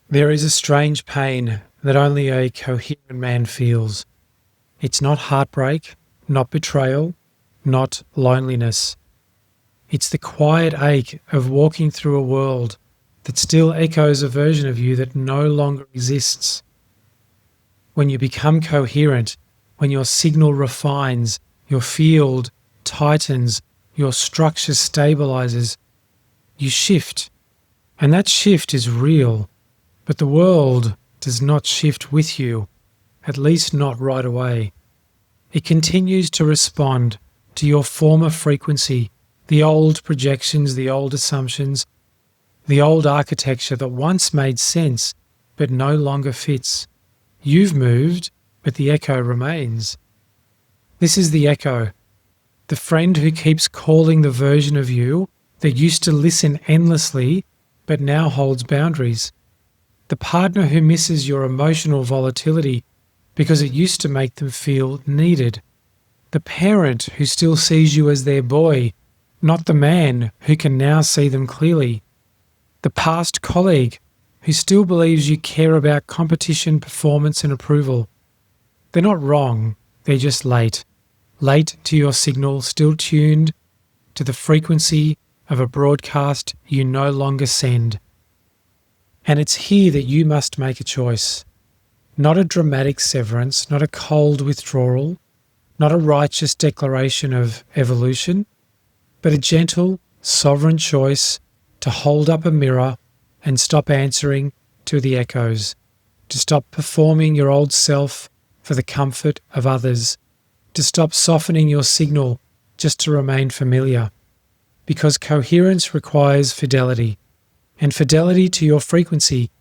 There is a strange pain that only a coherent man feels. It's not heartbreak, not betrayal, not loneliness. It's the quiet ache of walking through a world that still echoes a version of you that no longer exists. When you become coherent, when your signal refines, your field tightens, your structure stabilizes, you shift. And that shift is real, but the world does not shift with you, at least not right away. It continues to respond to your former frequency, the old projections, the old assumptions, the old architecture that once made sense but no longer fits. You've moved, but the echo remains. This is the echo, the friend who keeps calling the version of you that used to listen endlessly but now holds boundaries. The partner who misses your emotional volatility because it used to make them feel needed. The parent who still sees you as their boy, not the man who can now see them clearly. The past colleague who still believes you care about competition, performance, and approval. They're not wrong, they're just late. Late to your signal, still tuned to the frequency of a broadcast you no longer send. And it's here that you must make a choice. Not a dramatic severance, not a cold withdrawal, not a righteous declaration of evolution, but a gentle, sovereign choice to hold up a mirror and stop answering to the echoes, to stop performing your old self for the comfort of others, to stop softening your signal just to remain familiar. Because coherence requires fidelity, and fidelity to your frequency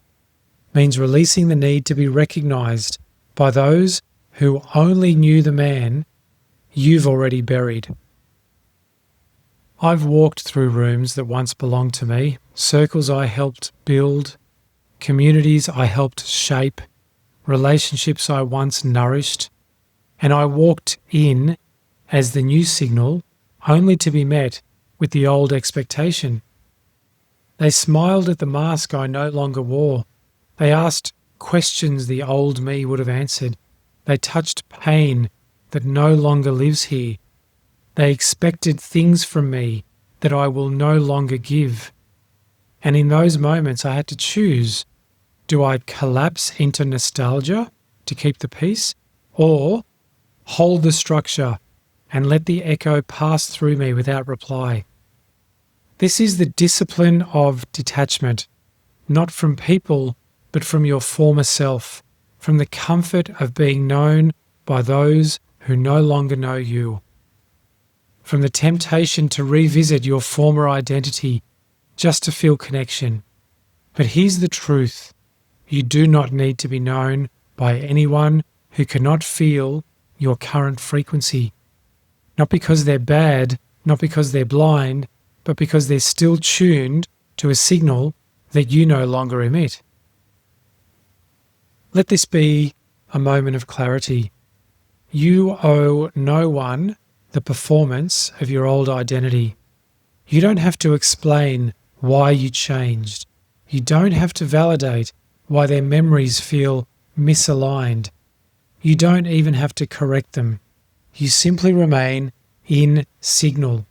means releasing the need to be recognized by those who only knew the man you've already buried. I've walked through rooms that once belonged to me, circles I helped build, communities I helped shape, relationships I once nourished, and I walked in as the new signal only to be met with the old expectation. They smiled at the mask I no longer wore. They asked questions the old me would have answered. They touched pain that no longer lives here. They expected things from me that I will no longer give. And in those moments I had to choose. Do I collapse into nostalgia to keep the peace, or hold the structure and let the echo pass through me without reply? This is the discipline of detachment, not from people, but from your former self, from the comfort of being known by those who no longer know you, from the temptation to revisit your former identity just to feel connection. But here's the truth. You do not need to be known by anyone who cannot feel your current frequency. Not because they're bad, not because they're blind, but because they're still tuned to a signal that you no longer emit. Let this be a moment of clarity. You owe no one the performance of your old identity. You don't have to explain why you changed. You don't have to validate why their memories feel misaligned. You don't even have to correct them. You simply remain in signal.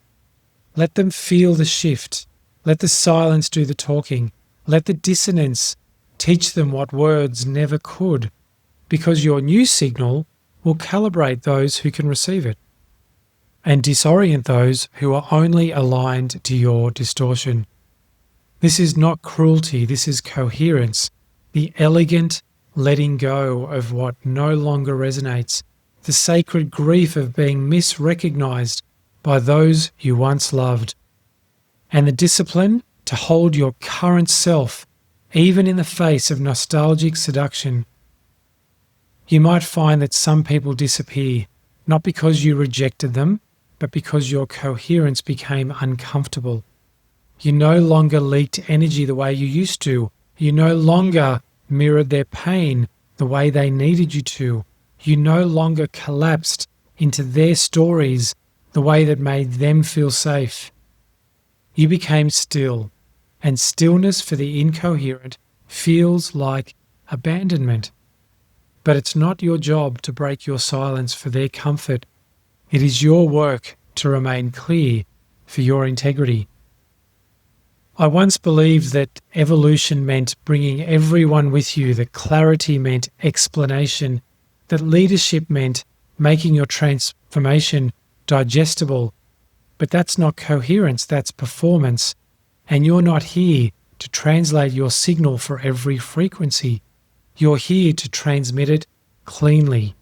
Let them feel the shift. Let the silence do the talking. Let the dissonance teach them what words never could, because your new signal will calibrate those who can receive it and disorient those who are only aligned to your distortion. This is not cruelty, this is coherence, the elegant letting go of what no longer resonates, the sacred grief of being misrecognized by those you once loved, and the discipline to hold your current self even in the face of nostalgic seduction. You might find that some people disappear, not because you rejected them, but because your coherence became uncomfortable. You no longer leaked energy the way you used to. You no longer mirrored their pain the way they needed you to. You no longer collapsed into their stories the way that made them feel safe. You became still, and stillness for the incoherent feels like abandonment. But it's not your job to break your silence for their comfort. It is your work to remain clear for your integrity. I once believed that evolution meant bringing everyone with you, that clarity meant explanation, that leadership meant making your transformation digestible. But that's not coherence, that's performance. And you're not here to translate your signal for every frequency. You're here to transmit it cleanly.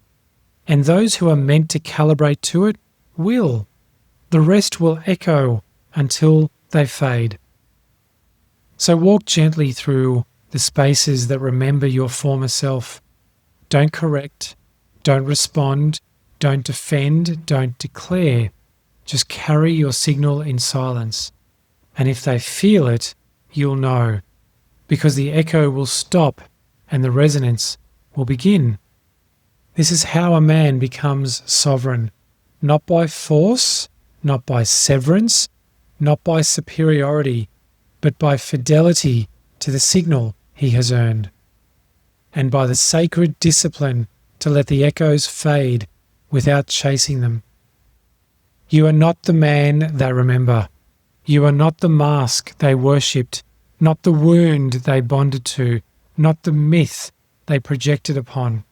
And those who are meant to calibrate to it will. The rest will echo until they fade. So walk gently through the spaces that remember your former self. Don't correct, don't respond, don't defend, don't declare. Just carry your signal in silence. And if they feel it, you'll know, because the echo will stop and the resonance will begin. This is how a man becomes sovereign, not by force, not by severance, not by superiority, but by fidelity to the signal he has earned, and by the sacred discipline to let the echoes fade without chasing them. You are not the man they remember. You are not the mask they worshipped, not the wound they bonded to, not the myth they projected upon.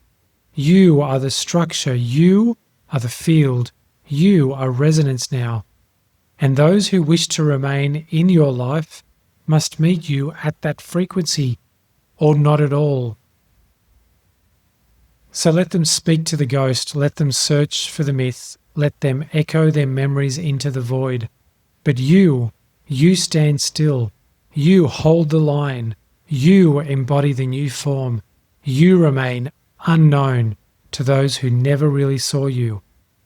You are the structure. You are the field. You are resonance now. And those who wish to remain in your life must meet you at that frequency, or not at all. So let them speak to the ghost, let them search for the myth, let them echo their memories into the void. But you stand still. You hold the line. You embody the new form. You remain unknown to those who never really saw you.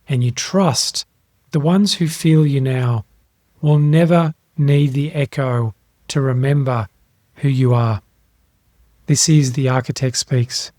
And you trust the ones who feel you now will never need the echo to remember who you are. This is The Architect Speaks.